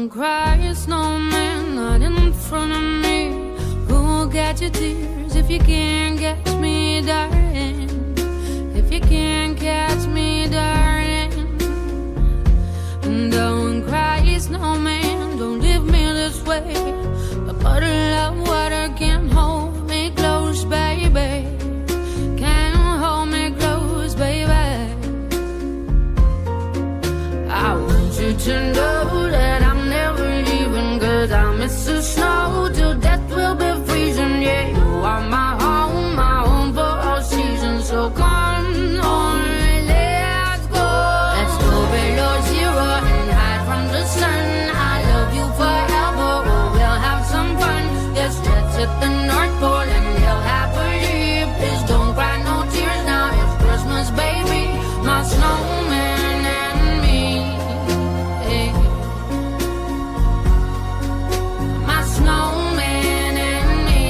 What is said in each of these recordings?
Don't cry, snowman, not in front of me. Who'll get your tears if you can't catch me, darling? If you can't catch me, darling. Don't cry, snowman, don't leave me this way. A bottle of water can't hold me close, baby. Can't hold me close, baby. I want you to know that I'm never leaving, 'cause I miss the snow till death will be freezing. Yeah, you are my home for all seasons. So come on, let's go. Let's go below zero and hide from the sun. I love you forever, oh, we'll have some fun. Yes, let's hit the North Pole and live happily. Please don't cry no tears now, it's Christmas, baby. My snowman and me, eh. My snowman and me,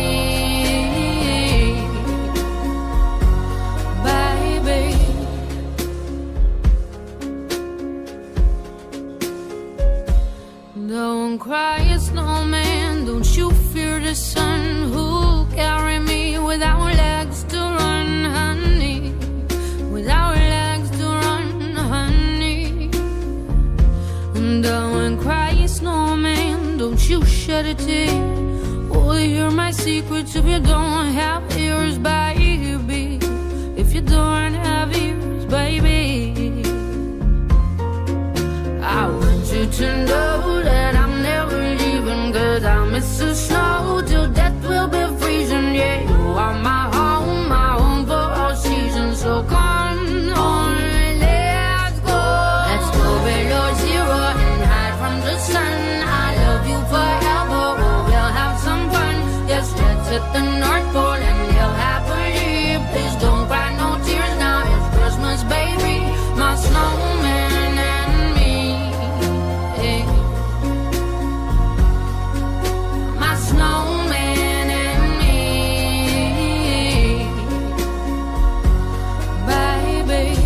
baby. Don't cry, snowman, don't you fear the sun. Who'll carry me without legs to run, honey? Without legs to run, honey. Don't cry, snowman, don't you shed a tear. Oh, hear my secrets if you don't have ears, baby. If you don't have ears, baby. I want you to know that I'm never leaving, 'cause I miss the snow till death will be freezing. Yeah, you are my home for all seasons. So come on, let's go. Let's go below zero and hide from the sun. I love you forever, oh, we'll have some fun. Yes, let's hit the North Pole and live happily. Please don't cry no tears now, it's Christmas, baby. My snowman and me, eh. My snowman and me, baby.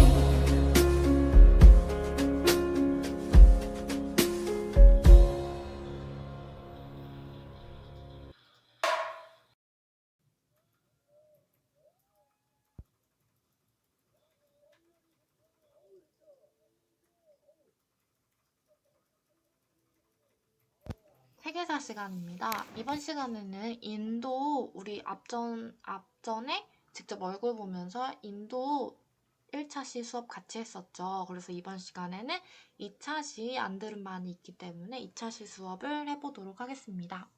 세계사 시간입니다. 이번 시간에는 인도, 우리 앞전에 직접 얼굴 보면서 인도 1차 시 수업 같이 했었죠. 그래서 이번 시간에는 2차 시 안 들은 많이 있기 때문에 2차 시 수업을 해보도록 하겠습니다.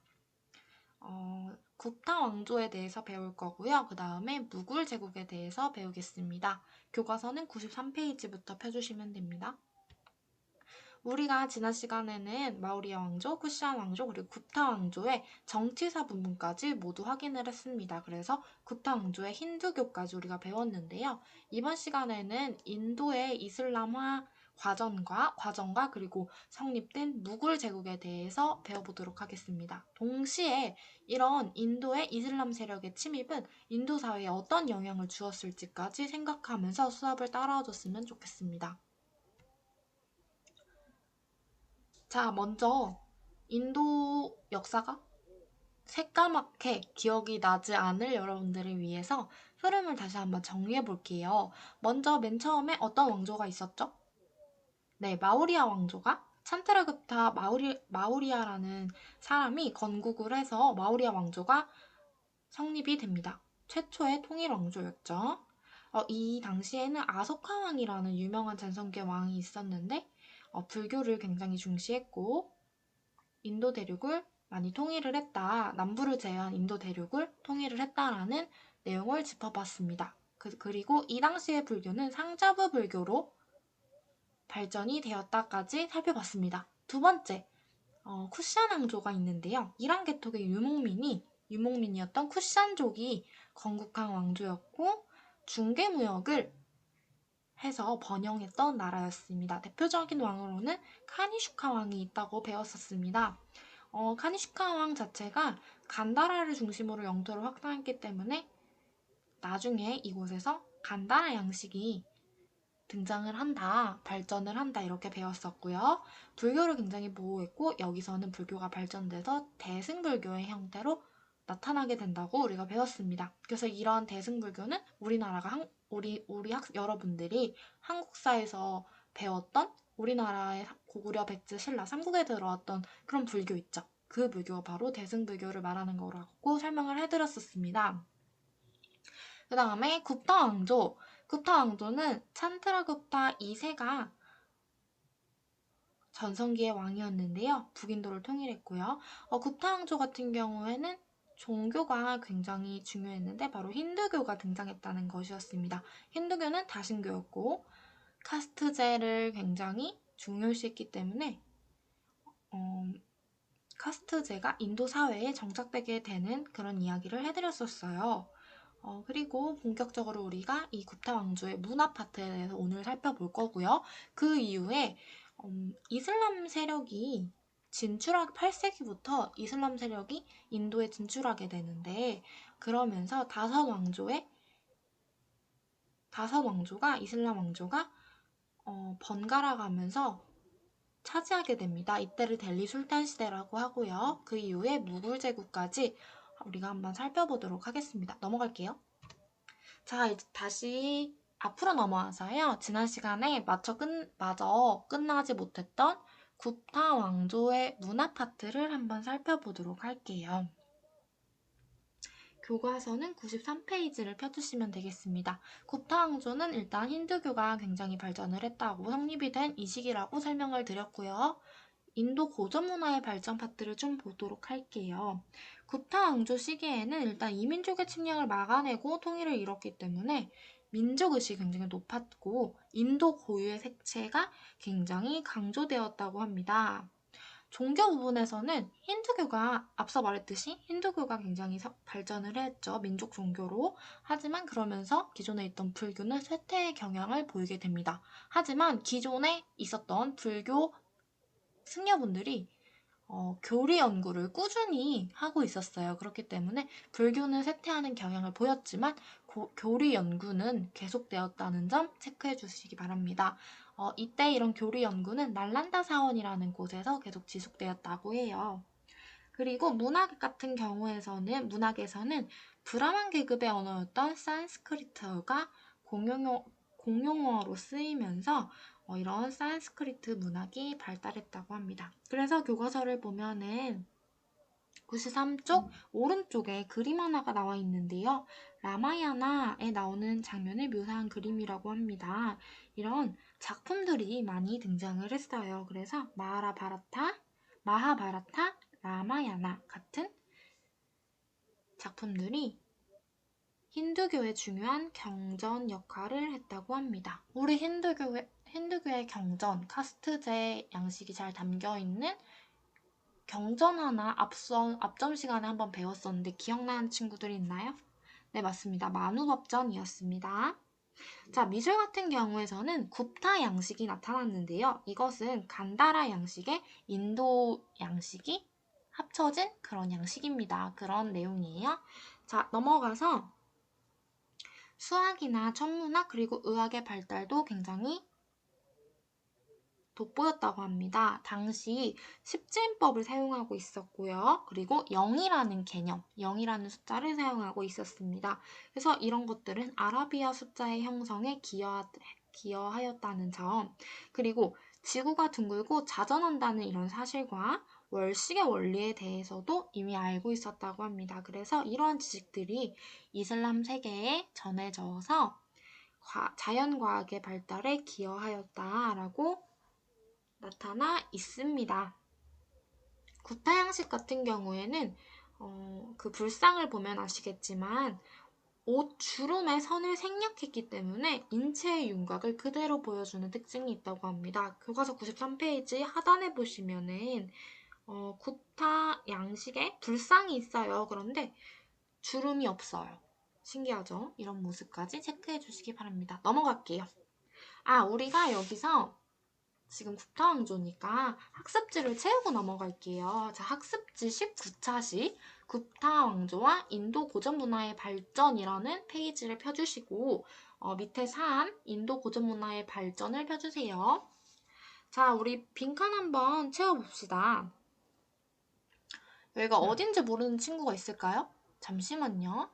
구타 왕조에 대해서 배울 거고요. 그 다음에 무굴 제국에 대해서 배우겠습니다. 교과서는 93페이지부터 펴주시면 됩니다. 우리가 지난 시간에는 마우리아 왕조, 쿠시안 왕조, 그리고 구타 왕조의 정치사 부분까지 모두 확인을 했습니다. 그래서 구타 왕조의 힌두교까지 우리가 배웠는데요. 이번 시간에는 인도의 이슬람화 과정과 그리고 성립된 무굴 제국에 대해서 배워보도록 하겠습니다. 동시에 이런 인도의 이슬람 세력의 침입은 인도 사회에 어떤 영향을 주었을지까지 생각하면서 수업을 따라와줬으면 좋겠습니다. 자, 먼저 인도 역사가 새까맣게 기억이 나지 않을 여러분들을 위해서 흐름을 다시 한번 정리해 볼게요. 먼저 맨 처음에 어떤 왕조가 있었죠? 네, 마우리아 왕조가 찬트라급타 마우리아라는 사람이 건국을 해서 마우리아 왕조가 성립이 됩니다. 최초의 통일 왕조였죠. 이 당시에는 아소카 왕이라는 유명한 전성기 왕이 있었는데 불교를 굉장히 중시했고 인도 대륙을 많이 통일을 했다. 남부를 제외한 인도 대륙을 통일을 했다라는 내용을 짚어봤습니다. 그리고 이 당시의 불교는 상자부 불교로 발전이 되었다까지 살펴봤습니다. 두 번째, 쿠시안 왕조가 있는데요. 이란 계통의 유목민이었던 쿠시안족이 건국한 왕조였고 중개무역을 해서 번영했던 나라였습니다. 대표적인 왕으로는 카니슈카 왕이 있다고 배웠었습니다. 카니슈카 왕 자체가 간다라를 중심으로 영토를 확장했기 때문에 나중에 이곳에서 간다라 양식이 등장을 한다, 발전을 한다 이렇게 배웠었고요. 불교를 굉장히 보호했고 여기서는 불교가 발전돼서 대승불교의 형태로 나타나게 된다고 우리가 배웠습니다. 그래서 이런 대승불교는 우리나라가 우리 여러분들이 한국사에서 배웠던 우리나라의 고구려, 백제, 신라 삼국에 들어왔던 그런 불교 있죠. 그 불교가 바로 대승불교를 말하는 거라고 설명을 해드렸었습니다. 그 다음에 굽타 왕조. 굽타 왕조는 찬드라굽타 2세가 전성기의 왕이었는데요. 북인도를 통일했고요. 굽타 왕조 같은 경우에는 종교가 굉장히 중요했는데 바로 힌두교가 등장했다는 것이었습니다. 힌두교는 다신교였고 카스트제를 굉장히 중요시했기 때문에 카스트제가 인도 사회에 정착되게 되는 그런 이야기를 해드렸었어요. 그리고 본격적으로 우리가 이 굽타 왕조의 문화 파트에 대해서 오늘 살펴볼 거고요. 그 이후에 이슬람 세력이 8세기부터 이슬람 세력이 인도에 진출하게 되는데 그러면서 다섯 왕조가 이슬람 왕조가 번갈아 가면서 차지하게 됩니다. 이때를 델리 술탄 시대라고 하고요. 그 이후에 무굴 제국까지 우리가 한번 살펴보도록 하겠습니다. 넘어갈게요. 자, 이제 다시 앞으로 넘어와서요. 지난 시간에 마저 끝나지 못했던 굽타 왕조의 문화 파트를 한번 살펴보도록 할게요. 교과서는 93페이지를 펴주시면 되겠습니다. 굽타 왕조는 일단 힌두교가 굉장히 발전을 했다고 성립이 된 이 시기라고 설명을 드렸고요. 인도 고전 문화의 발전 파트를 좀 보도록 할게요. 굽타 왕조 시기에는 일단 이민족의 침략을 막아내고 통일을 이뤘기 때문에 민족의식이 굉장히 높았고 인도 고유의 색채가 굉장히 강조되었다고 합니다. 종교 부분에서는 힌두교가 앞서 말했듯이 힌두교가 굉장히 발전을 했죠. 민족 종교로. 하지만 그러면서 기존에 있던 불교는 쇠퇴의 경향을 보이게 됩니다. 하지만 기존에 있었던 불교 승려분들이 교리 연구를 꾸준히 하고 있었어요. 그렇기 때문에 불교는 쇠퇴하는 경향을 보였지만 교리 연구는 계속되었다는 점 체크해 주시기 바랍니다. 이때 이런 교리 연구는 날란다 사원이라는 곳에서 계속 지속되었다고 해요. 그리고 문학 같은 경우에서는 문학에서는 브라만 계급의 언어였던 산스크리트어가 공용어로 쓰이면서 이런 산스크리트 문학이 발달했다고 합니다. 그래서 교과서를 보면은 93쪽 오른쪽에 그림 하나가 나와 있는데요. 라마야나에 나오는 장면을 묘사한 그림이라고 합니다. 이런 작품들이 많이 등장을 했어요. 그래서 마하바라타, 라마야나 같은 작품들이 힌두교의 중요한 경전 역할을 했다고 합니다. 우리 힌두교의 경전, 카스트제 양식이 잘 담겨있는 경전 하나 앞전 시간에 한번 배웠었는데 기억나는 친구들이 있나요? 네, 맞습니다. 만우법전이었습니다. 자, 미술 같은 경우에서는 굽타 양식이 나타났는데요. 이것은 간다라 양식의 인도 양식이 합쳐진 그런 양식입니다. 그런 내용이에요. 자, 넘어가서 수학이나 천문학 그리고 의학의 발달도 굉장히 돋보였다고 합니다. 당시 십지인법을 사용하고 있었고요. 그리고 0이라는 개념, 0이라는 숫자를 사용하고 있었습니다. 그래서 이런 것들은 아라비아 숫자의 형성에 기여하였다는 점, 그리고 지구가 둥글고 자전한다는 이런 사실과 월식의 원리에 대해서도 이미 알고 있었다고 합니다. 그래서 이러한 지식들이 이슬람 세계에 전해져서 자연과학의 발달에 기여하였다라고 나타나 있습니다. 굽타 양식 같은 경우에는 그 불상을 보면 아시겠지만 옷 주름의 선을 생략했기 때문에 인체의 윤곽을 그대로 보여주는 특징이 있다고 합니다. 교과서 93페이지 하단에 보시면은 굽타 양식에 불상이 있어요. 그런데 주름이 없어요. 신기하죠? 이런 모습까지 체크해 주시기 바랍니다. 넘어갈게요. 우리가 여기서 지금 굽타 왕조니까 학습지를 채우고 넘어갈게요. 자, 학습지 19차시 굽타 왕조와 인도 고전 문화의 발전이라는 페이지를 펴주시고 밑에 3, 인도 고전 문화의 발전을 펴주세요. 자, 우리 빈칸 한번 채워봅시다. 여기가 어딘지 모르는 친구가 있을까요? 잠시만요.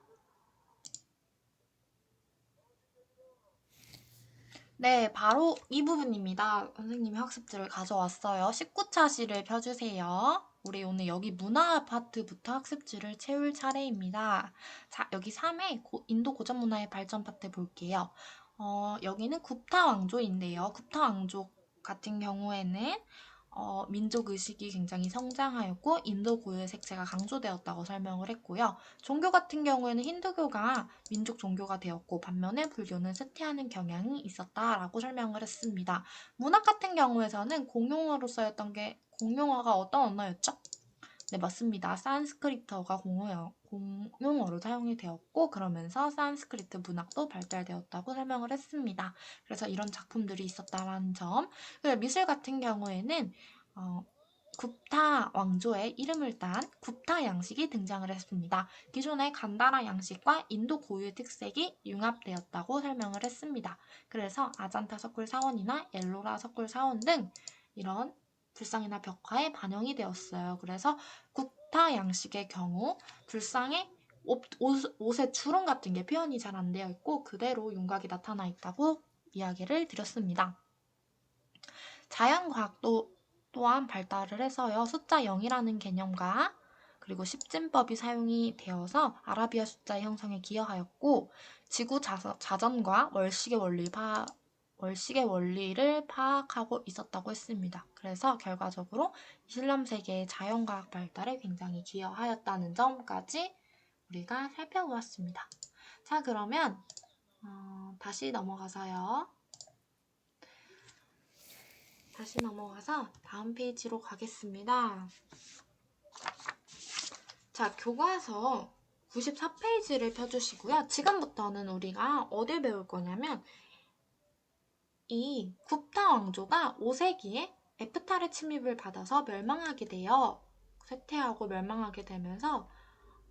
네, 바로 이 부분입니다. 선생님이 학습지를 가져왔어요. 19차시를 펴주세요. 우리 오늘 여기 문화 파트부터 학습지를 채울 차례입니다. 자, 여기 3회 인도 고전 문화의 발전 파트 볼게요. 여기는 굽타 왕조인데요. 굽타 왕조 같은 경우에는 민족 의식이 굉장히 성장하였고 인도 고유의 색채가 강조되었다고 설명을 했고요. 종교 같은 경우에는 힌두교가 민족 종교가 되었고 반면에 불교는 쇠퇴하는 경향이 있었다라고 설명을 했습니다. 문학 같은 경우에서는 공용어로 쓰였던 게 공용어가 어떤 언어였죠? 네, 맞습니다. 산스크리트어가 공용어로 사용이 되었고 그러면서 산스크리트 문학도 발달되었다고 설명을 했습니다. 그래서 이런 작품들이 있었다는 점. 그리고 미술 같은 경우에는 굽타 왕조의 이름을 딴 굽타 양식이 등장을 했습니다. 기존의 간다라 양식과 인도 고유의 특색이 융합되었다고 설명을 했습니다. 그래서 아잔타 석굴 사원이나 엘로라 석굴 사원 등 이런 불상이나 벽화에 반영이 되었어요. 그래서 굽타 양식의 경우 불상에 옷의 주름 같은 게 표현이 잘 안 되어 있고 그대로 윤곽이 나타나 있다고 이야기를 드렸습니다. 자연과학도 또한 발달을 해서요. 숫자 0이라는 개념과 그리고 십진법이 사용이 되어서 아라비아 숫자의 형성에 기여하였고 지구 자전과 월식의 원리를 파악하고 있었다고 했습니다. 그래서 결과적으로 이슬람 세계의 자연과학 발달에 굉장히 기여하였다는 점까지 우리가 살펴보았습니다. 자, 그러면 다시 넘어가서 다음 페이지로 가겠습니다. 자, 교과서 94페이지를 펴주시고요. 지금부터는 우리가 어딜 배울 거냐면 이 굽타 왕조가 5세기에 에프탈의 침입을 받아서 멸망하게 되어 쇠퇴하고 멸망하게 되면서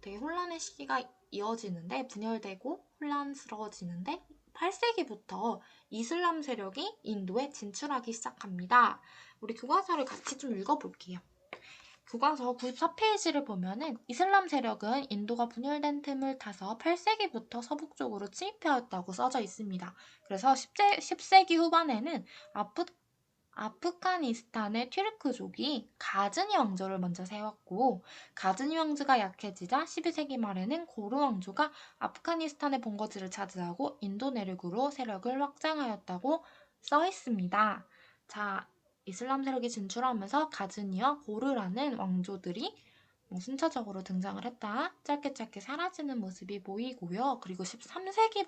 되게 혼란의 시기가 이어지는데 분열되고 혼란스러워지는데 8세기부터 이슬람 세력이 인도에 진출하기 시작합니다. 우리 교과서를 같이 좀 읽어볼게요. 교과서 94페이지를 보면은 이슬람 세력은 인도가 분열된 틈을 타서 8세기부터 서북쪽으로 침입하였다고 써져 있습니다. 그래서 10세기 후반에는 아프가니스탄의 튀르크족이 가즈니 왕조를 먼저 세웠고 가즈니 왕조가 약해지자 12세기 말에는 고르 왕조가 아프가니스탄의 본거지를 차지하고 인도 내륙으로 세력을 확장하였다고 써 있습니다. 자, 이슬람 세력이 진출하면서 가즈니와 고르라는 왕조들이 순차적으로 등장을 했다. 짧게 사라지는 모습이 보이고요. 그리고 13세기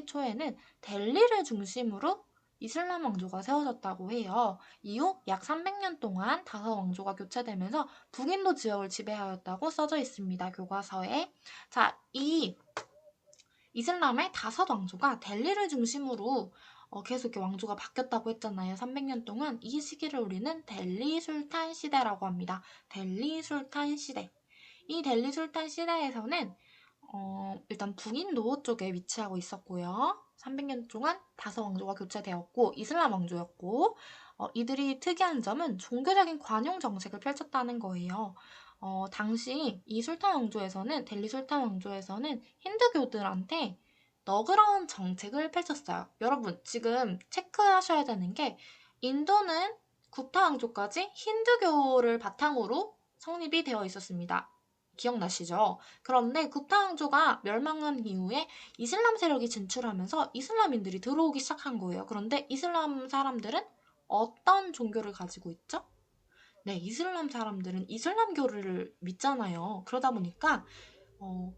초에는 델리를 중심으로 이슬람 왕조가 세워졌다고 해요. 이후 약 300년 동안 5왕조가 교체되면서 북인도 지역을 지배하였다고 써져 있습니다. 교과서에. 자, 이 이슬람의 5왕조가 델리를 중심으로 계속 이렇게 왕조가 바뀌었다고 했잖아요. 300년 동안. 이 시기를 우리는 델리 술탄 시대라고 합니다. 델리 술탄 시대. 이 델리 술탄 시대에서는 일단 북인도 쪽에 위치하고 있었고요. 300년 동안 5왕조가 교체되었고 이슬람 왕조였고 이들이 특이한 점은 종교적인 관용 정책을 펼쳤다는 거예요. 당시 이 술탄 왕조에서는 델리 술탄 왕조에서는 힌두교들한테 너그러운 정책을 펼쳤어요. 여러분 지금 체크하셔야 되는 게 인도는 굽타 왕조까지 힌두교를 바탕으로 성립이 되어 있었습니다. 기억나시죠? 그런데 굽타 왕조가 멸망한 이후에 이슬람 세력이 진출하면서 이슬람인들이 들어오기 시작한 거예요. 그런데 이슬람 사람들은 어떤 종교를 가지고 있죠? 네, 이슬람 사람들은 이슬람교를 믿잖아요. 그러다 보니까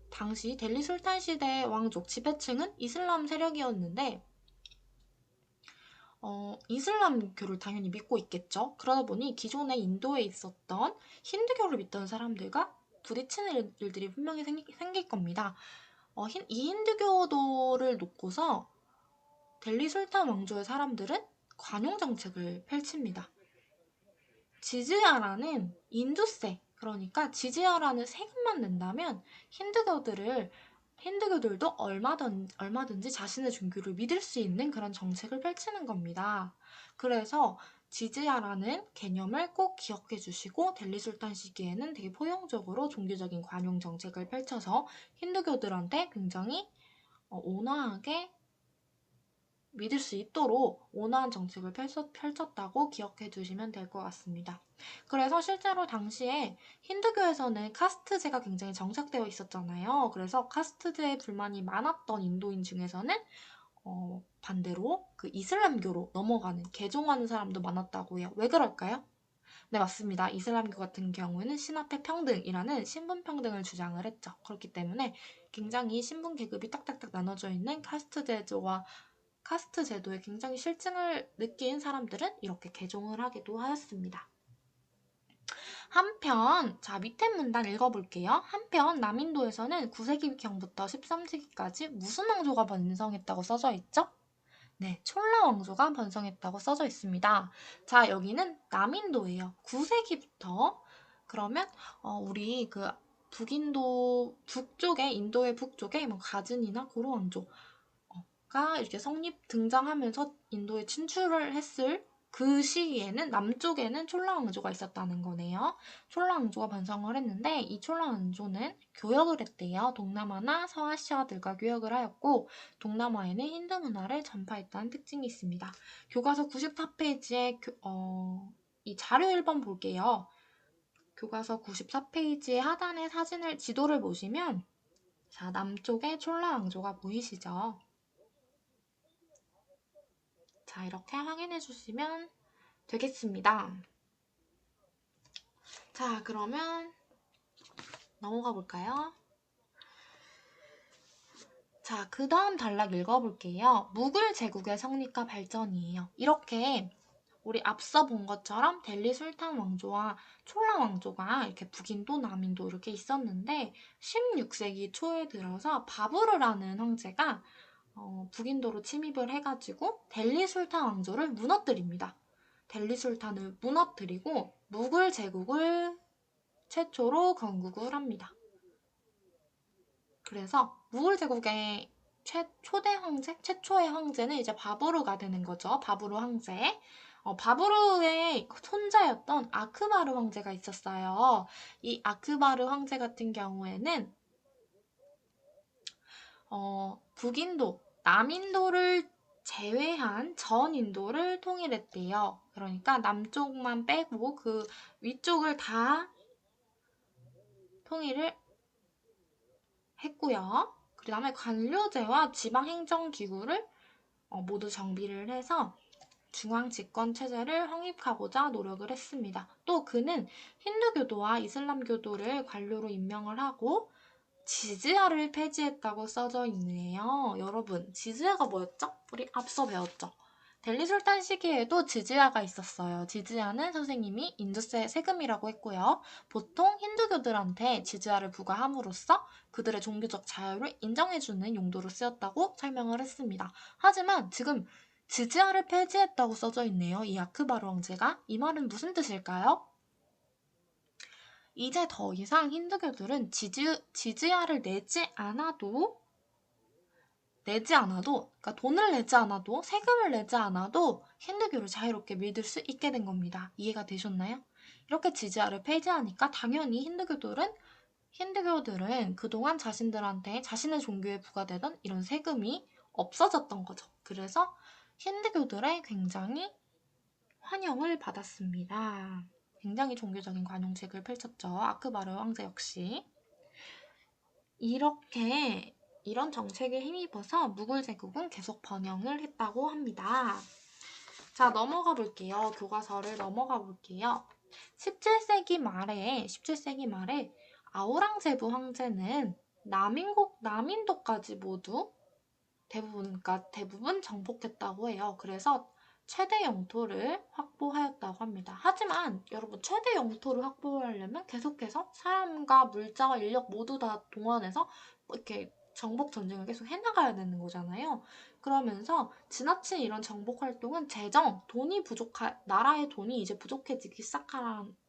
당시 델리 술탄 시대 왕족 지배층은 이슬람 세력이었는데 이슬람교를 당연히 믿고 있겠죠. 그러다 보니 기존에 인도에 있었던 힌두교를 믿던 사람들과 부딪히는 일들이 분명히 생길 겁니다. 이 힌두교도를 놓고서 델리 술탄 왕조의 사람들은 관용 정책을 펼칩니다. 지즈야라는 인두세, 그러니까 지즈야라는 세금만 낸다면 힌두교들을 힌두교들도 얼마든지 자신의 종교를 믿을 수 있는 그런 정책을 펼치는 겁니다. 그래서 지즈야라는 개념을 꼭 기억해 주시고 델리 술탄 시기에는 되게 포용적으로 종교적인 관용 정책을 펼쳐서 힌두교들한테 굉장히 온화하게 믿을 수 있도록 온화한 정책을 펼쳤다고 기억해 주시면 될 것 같습니다. 그래서 실제로 당시에 힌두교에서는 카스트제가 굉장히 정착되어 있었잖아요. 그래서 카스트제에 불만이 많았던 인도인 중에서는 반대로 그 이슬람교로 넘어가는, 개종하는 사람도 많았다고 해요. 왜 그럴까요? 네, 맞습니다. 이슬람교 같은 경우에는 신합회 평등이라는 신분 평등을 주장을 했죠. 그렇기 때문에 굉장히 신분 계급이 딱딱딱 나눠져 있는 카스트 제도에 굉장히 실증을 느낀 사람들은 이렇게 개종을 하기도 하였습니다. 한편, 자, 밑에 문단 읽어볼게요. 한편, 남인도에서는 9세기경부터 13세기까지 무슨 왕조가 번성했다고 써져 있죠? 네, 촐라 왕조가 번성했다고 써져 있습니다. 자, 여기는 남인도예요. 9세기부터. 그러면 우리 그 북인도 북쪽에, 인도의 북쪽에 뭐 가즈니나 고로 왕조 가 이렇게 등장하면서 인도에 진출을 했을 그 시기에는 남쪽에는 촐라 왕조가 있었다는 거네요. 촐라 왕조가 번성을 했는데 이 촐라 왕조는 교역을 했대요. 동남아나 서아시아들과 교역을 하였고 동남아에는 힌두 문화를 전파했다는 특징이 있습니다. 교과서 94페이지에 이 자료 1번 볼게요. 교과서 94페이지의 하단에 지도를 보시면 자, 남쪽에 촐라 왕조가 보이시죠? 자, 이렇게 확인해 주시면 되겠습니다. 자, 그러면 넘어가 볼까요? 자, 그 다음 단락 읽어볼게요. 무굴 제국의 성립과 발전이에요. 이렇게 우리 앞서 본 것처럼 델리 술탄 왕조와 촐라 왕조가 이렇게 북인도, 남인도 이렇게 있었는데 16세기 초에 들어서 바부르라는 황제가 북인도로 침입을 해가지고 델리 술탄 왕조를 무너뜨립니다. 델리 술탄을 무너뜨리고 무굴 제국을 최초로 건국을 합니다. 그래서 무굴 제국의 최초의 황제는 이제 바부르가 되는 거죠. 바부르 황제. 바부르의 손자였던 아크바르 황제가 있었어요. 이 아크바르 황제 같은 경우에는 북인도, 남인도를 제외한 전 인도를 통일했대요. 그러니까 남쪽만 빼고 그 위쪽을 다 통일을 했고요. 그 다음에 관료제와 지방행정기구를 모두 정비를 해서 중앙 집권 체제를 확립하고자 노력을 했습니다. 또 그는 힌두교도와 이슬람교도를 관료로 임명을 하고 지즈야를 폐지했다고 써져 있네요. 여러분, 지즈야가 뭐였죠? 우리 앞서 배웠죠? 델리 술탄 시기에도 지즈야가 있었어요. 지즈야는 선생님이 인두세 세금이라고 했고요. 보통 힌두교들한테 지즈야를 부과함으로써 그들의 종교적 자유를 인정해주는 용도로 쓰였다고 설명을 했습니다. 하지만 지금 지즈야를 폐지했다고 써져 있네요. 이 아크바르 왕제가. 이 말은 무슨 뜻일까요? 이제 더 이상 힌두교들은 지즈야를 내지 않아도, 그러니까 돈을 내지 않아도, 세금을 내지 않아도 힌두교를 자유롭게 믿을 수 있게 된 겁니다. 이해가 되셨나요? 이렇게 지즈야를 폐지하니까 당연히 힌두교들은 그동안 자신들한테 자신의 종교에 부과되던 이런 세금이 없어졌던 거죠. 그래서 힌두교들의 굉장히 환영을 받았습니다. 굉장히 종교적인 관용책을 펼쳤죠. 아크바르 황제 역시. 이런 정책에 힘입어서 무굴 제국은 계속 번영을 했다고 합니다. 자, 넘어가 볼게요. 교과서를 넘어가 볼게요. 17세기 말에 아우랑제부 황제는 남인도까지 모두 대부분 정복했다고 해요. 그래서 최대 영토를 확보하였다고 합니다. 하지만 여러분, 최대 영토를 확보하려면 계속해서 사람과 물자와 인력 모두 다 동원해서 이렇게 정복 전쟁을 계속 해나가야 되는 거잖아요. 그러면서 지나친 이런 정복 활동은 나라의 돈이 이제 부족해지기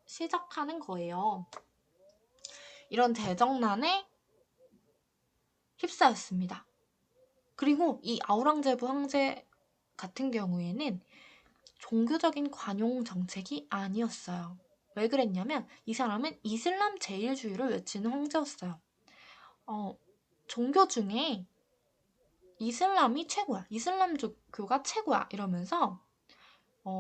시작하는 거예요. 이런 재정난에 휩싸였습니다. 그리고 이 아우랑제브 황제 같은 경우에는 종교적인 관용 정책이 아니었어요. 왜 그랬냐면 이 사람은 이슬람 제일주의를 외치는 황제였어요. 종교 중에 이슬람이 최고야. 이슬람교가 최고야. 이러면서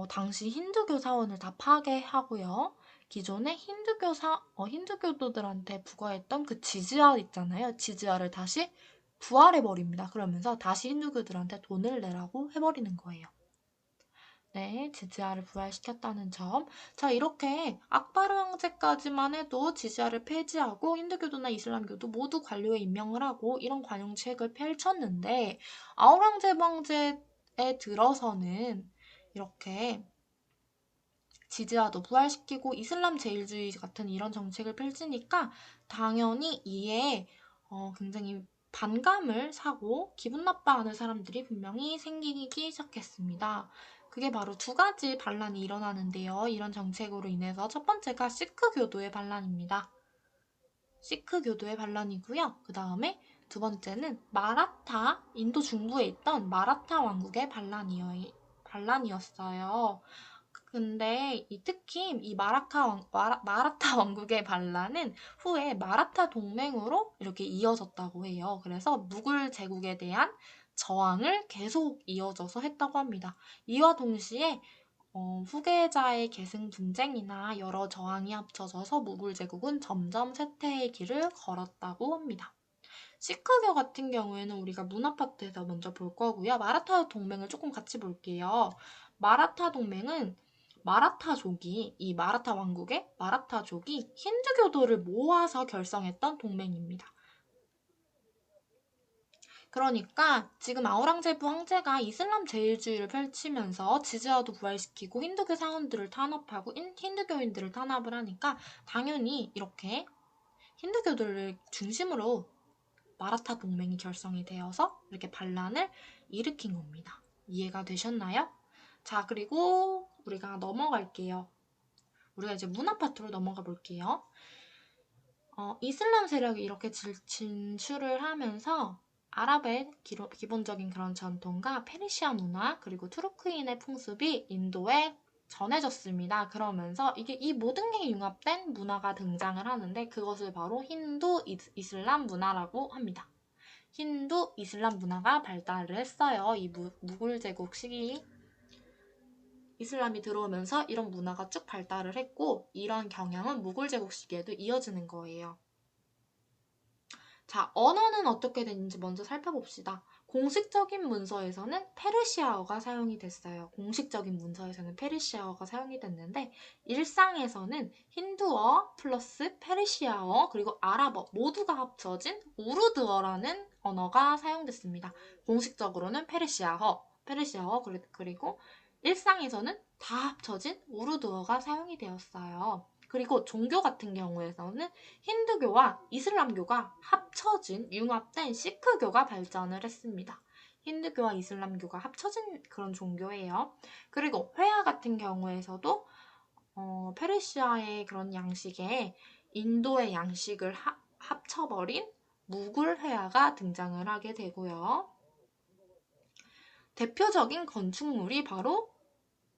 당시 힌두교 사원을 다 파괴하고요. 기존의 힌두교도들한테 부과했던 그 지즈야 있잖아요. 지즈야를 다시 부활해버립니다. 그러면서 다시 힌두교들한테 돈을 내라고 해버리는 거예요. 네, 지지아를 부활시켰다는 점. 자, 이렇게 악바르 황제까지만 해도 지지아를 폐지하고 힌두교도나 이슬람교도 모두 관료에 임명을 하고 이런 관용책을 펼쳤는데 아우랑제브 황제에 들어서는 이렇게 지지아도 부활시키고 이슬람 제일주의 같은 이런 정책을 펼치니까 당연히 이에 굉장히 반감을 사고 기분 나빠하는 사람들이 분명히 생기기 시작했습니다. 그게 바로 두 가지 반란이 일어나는데요. 이런 정책으로 인해서 첫 번째가 시크 교도의 반란입니다. 시크 교도의 반란이고요. 그 다음에 두 번째는 인도 중부에 있던 마라타 왕국의 반란이었어요. 근데 특히 이 마라타 왕국의 반란은 후에 마라타 동맹으로 이렇게 이어졌다고 해요. 그래서 무굴 제국에 대한 저항을 계속 이어져서 했다고 합니다. 이와 동시에 후계자의 계승 분쟁이나 여러 저항이 합쳐져서 무굴 제국은 점점 쇠퇴의 길을 걸었다고 합니다. 시크교 같은 경우에는 우리가 문화 파트에서 먼저 볼 거고요. 마라타 동맹을 조금 같이 볼게요. 마라타 동맹은 이 마라타 왕국의 마라타족이 힌두교도를 모아서 결성했던 동맹입니다. 그러니까 지금 아우랑제브 황제가 이슬람 제일주의를 펼치면서 지지아도 부활시키고 힌두교 사원들을 탄압하고 힌두교인들을 탄압을 하니까 당연히 이렇게 힌두교들을 중심으로 마라타 동맹이 결성이 되어서 이렇게 반란을 일으킨 겁니다. 이해가 되셨나요? 자, 그리고 우리가 넘어갈게요. 우리가 이제 문화 파트로 넘어가 볼게요. 이슬람 세력이 이렇게 진출을 하면서 아랍의 기본적인 그런 전통과 페르시아 문화 그리고 투르크인의 풍습이 인도에 전해졌습니다. 그러면서 이 모든 게 융합된 문화가 등장을 하는데 그것을 바로 힌두 이슬람 문화라고 합니다. 힌두 이슬람 문화가 발달을 했어요. 이 무굴 제국 시기 이슬람이 들어오면서 이런 문화가 쭉 발달을 했고 이런 경향은 무굴 제국 시기에도 이어지는 거예요. 자, 언어는 어떻게 되는지 먼저 살펴봅시다. 공식적인 문서에서는 페르시아어가 사용이 됐어요. 공식적인 문서에서는 페르시아어가 사용이 됐는데 일상에서는 힌두어 플러스 페르시아어 그리고 아랍어 모두가 합쳐진 우르드어라는 언어가 사용됐습니다. 공식적으로는 페르시아어 그리고 일상에서는 다 합쳐진 우르드어가 사용이 되었어요. 그리고 종교 같은 경우에서는 힌두교와 이슬람교가 합쳐진 융합된 시크교가 발전을 했습니다. 힌두교와 이슬람교가 합쳐진 그런 종교예요. 그리고 회화 같은 경우에서도 페르시아의 그런 양식에 인도의 양식을 합쳐버린 무굴 회화가 등장을 하게 되고요. 대표적인 건축물이 바로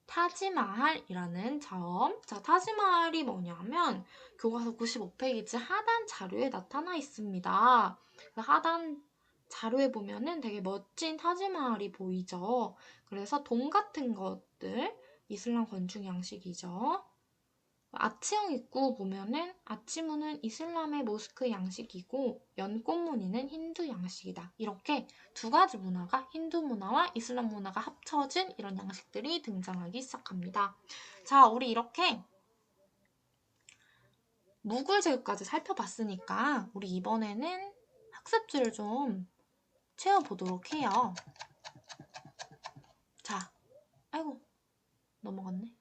타지마할이라는 점. 자, 타지마할이 뭐냐면 교과서 95페이지 하단 자료에 나타나 있습니다. 그 하단 자료에 보면은 되게 멋진 타지마할이 보이죠. 그래서 돔 같은 것들 이슬람 건축 양식이죠. 아치형 입구 보면은 아치문은 이슬람의 모스크 양식이고 연꽃무늬는 힌두 양식이다. 이렇게 두 가지 문화가 힌두 문화와 이슬람 문화가 합쳐진 이런 양식들이 등장하기 시작합니다. 자, 우리 이렇게 무굴 제국까지 살펴봤으니까 우리 이번에는 학습지를 좀 채워보도록 해요. 자, 아이고 넘어갔네.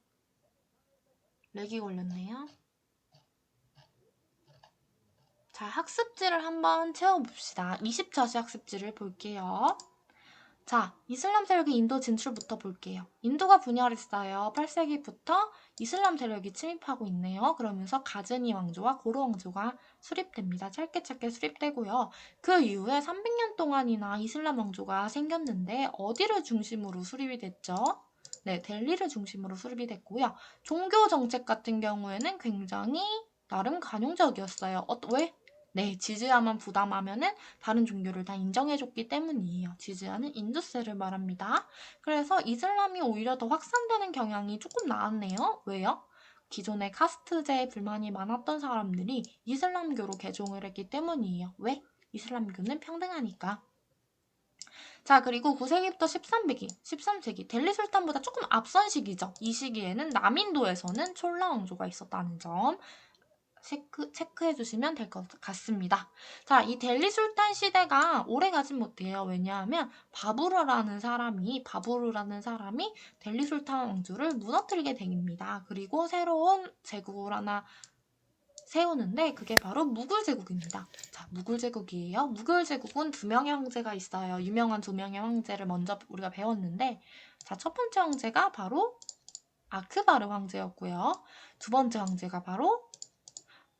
렉이 걸렸네요. 자, 학습지를 한번 채워봅시다. 20저시 학습지를 볼게요. 자, 이슬람 세력의 인도 진출부터 볼게요. 인도가 분열했어요. 8세기부터 이슬람 세력이 침입하고 있네요. 그러면서 가즈니 왕조와 고르 왕조가 수립됩니다. 짧게 수립되고요. 그 이후에 300년 동안이나 이슬람 왕조가 생겼는데 어디를 중심으로 수립이 됐죠? 네, 델리를 중심으로 수립이 됐고요. 종교 정책 같은 경우에는 굉장히 나름 관용적이었어요. 왜? 네, 지즈야만 부담하면은 다른 종교를 다 인정해줬기 때문이에요. 지즈야는 인두세를 말합니다. 그래서 이슬람이 오히려 더 확산되는 경향이 조금 나았네요. 왜요? 기존의 카스트제에 불만이 많았던 사람들이 이슬람교로 개종을 했기 때문이에요. 왜? 이슬람교는 평등하니까. 자, 그리고 9세기부터 13세기 델리 술탄보다 조금 앞선 시기죠. 이 시기에는 남인도에서는 촐라 왕조가 있었다는 점 체크해 주시면 될 것 같습니다. 자, 이 델리 술탄 시대가 오래 가진 못해요. 왜냐하면 바부르라는 사람이 델리 술탄 왕조를 무너뜨리게 됩니다. 그리고 새로운 제국을 하나 세우는데 그게 바로 무굴 제국입니다. 자, 무굴 제국이에요. 무굴 제국은 두 명의 황제가 있어요. 유명한 두 명의 황제를 먼저 우리가 배웠는데, 자, 첫 번째 황제가 바로 아크바르 황제였고요. 두 번째 황제가 바로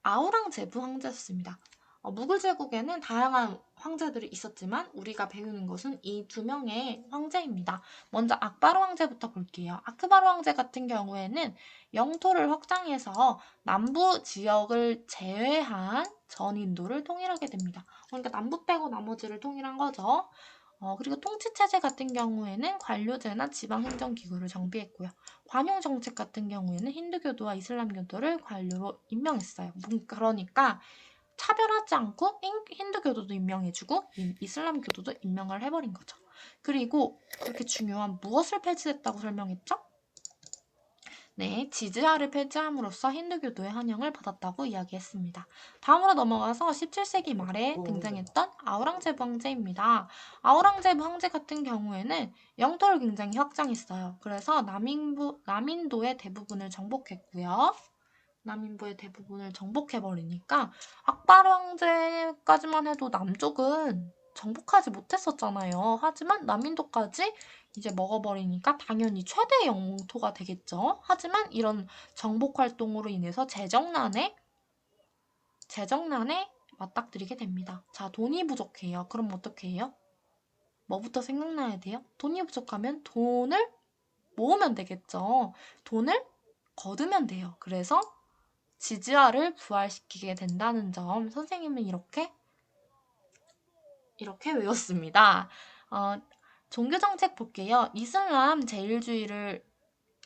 아우랑제브 황제였습니다. 무굴 제국에는 다양한 황제들이 있었지만 우리가 배우는 것은 이 두 명의 황제입니다. 먼저 악바르 황제부터 볼게요. 아크바르 황제 같은 경우에는 영토를 확장해서 남부 지역을 제외한 전 인도를 통일하게 됩니다. 그러니까 남부 빼고 나머지를 통일한 거죠. 그리고 통치체제 같은 경우에는 관료제나 지방행정기구를 정비했고요. 관용정책 같은 경우에는 힌두교도와 이슬람교도를 관료로 임명했어요. 그러니까 차별하지 않고 힌두교도도 임명해주고 이슬람교도도 임명을 해버린 거죠. 그리고 그렇게 중요한 무엇을 폐지했다고 설명했죠? 네, 지즈야를 폐지함으로써 힌두교도의 환영을 받았다고 이야기했습니다. 다음으로 넘어가서 17세기 말에 등장했던 아우랑제브 황제입니다. 아우랑제브 황제 같은 경우에는 영토를 굉장히 확장했어요. 그래서 남인도의 대부분을 정복했고요. 남인도의 대부분을 정복해버리니까 악바르 황제까지만 해도 남쪽은 정복하지 못했었잖아요. 하지만 남인도까지 이제 먹어버리니까 당연히 최대 영토가 되겠죠. 하지만 이런 정복 활동으로 인해서 재정난에 맞닥뜨리게 됩니다. 자, 돈이 부족해요. 그럼 어떻게 해요? 뭐부터 생각나야 돼요? 돈이 부족하면 돈을 모으면 되겠죠. 돈을 거두면 돼요. 그래서 지즈야를 부활시키게 된다는 점 선생님은 이렇게 외웠습니다. 종교정책 볼게요. 이슬람 제일주의를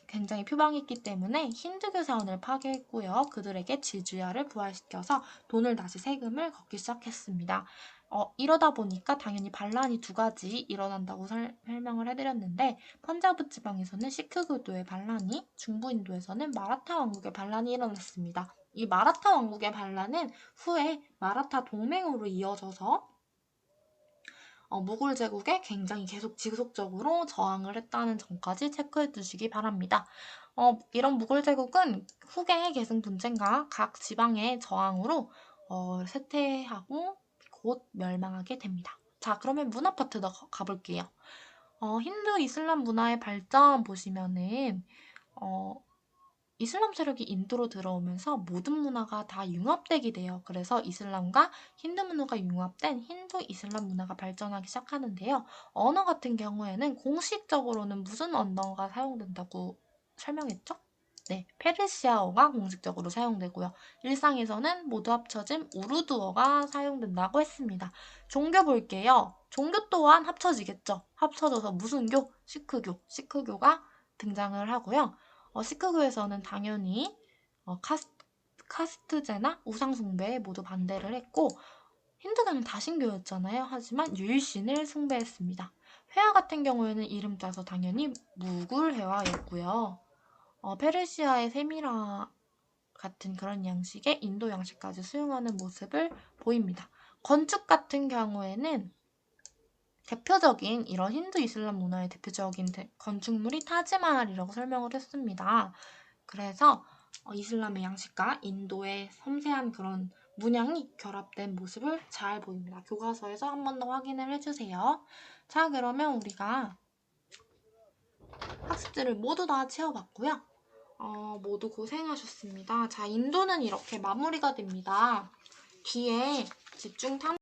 굉장히 표방했기 때문에 힌두교 사원을 파괴했고요. 그들에게 지즈야를 부활시켜서 돈을 다시 세금을 걷기 시작했습니다. 이러다 보니까 당연히 반란이 두 가지 일어난다고 설명을 해드렸는데 펀자브 지방에서는 시크교도의 반란이, 중부인도에서는 마라타 왕국의 반란이 일어났습니다. 이 마라타 왕국의 반란은 후에 마라타 동맹으로 이어져서 무굴 제국에 굉장히 계속 지속적으로 저항을 했다는 점까지 체크해 두시기 바랍니다. 이런 무굴 제국은 후계 계승 분쟁과 각 지방의 저항으로 쇠퇴하고 곧 멸망하게 됩니다. 자, 그러면 문화 파트 가볼게요. 힌두 이슬람 문화의 발전 보시면은 이슬람 세력이 인도로 들어오면서 모든 문화가 다 융합되게 돼요. 그래서 이슬람과 힌두 문화가 융합된 힌두 이슬람 문화가 발전하기 시작하는데요. 언어 같은 경우에는 공식적으로는 무슨 언어가 사용된다고 설명했죠? 네, 페르시아어가 공식적으로 사용되고요. 일상에서는 모두 합쳐진 우르두어가 사용된다고 했습니다. 종교 볼게요. 종교 또한 합쳐지겠죠. 합쳐져서 무슨 교? 시크교가 등장을 하고요. 시크교에서는 당연히 카스트제나 우상숭배에 모두 반대를 했고 힌두교는 다신교였잖아요. 하지만 유일신을 숭배했습니다. 회화 같은 경우에는 이름 따서 당연히 무굴 회화였고요. 페르시아의 세미라 같은 그런 양식의 인도 양식까지 수용하는 모습을 보입니다. 건축 같은 경우에는 대표적인 이런 힌두 이슬람 문화의 대표적인 건축물이 타지마할이라고 설명을 했습니다. 그래서 이슬람의 양식과 인도의 섬세한 그런 문양이 결합된 모습을 잘 보입니다. 교과서에서 한 번 더 확인을 해주세요. 자, 그러면 우리가 학습지를 모두 다 채워봤고요. 모두 고생하셨습니다. 자, 인도는 이렇게 마무리가 됩니다. 뒤에 집중 탐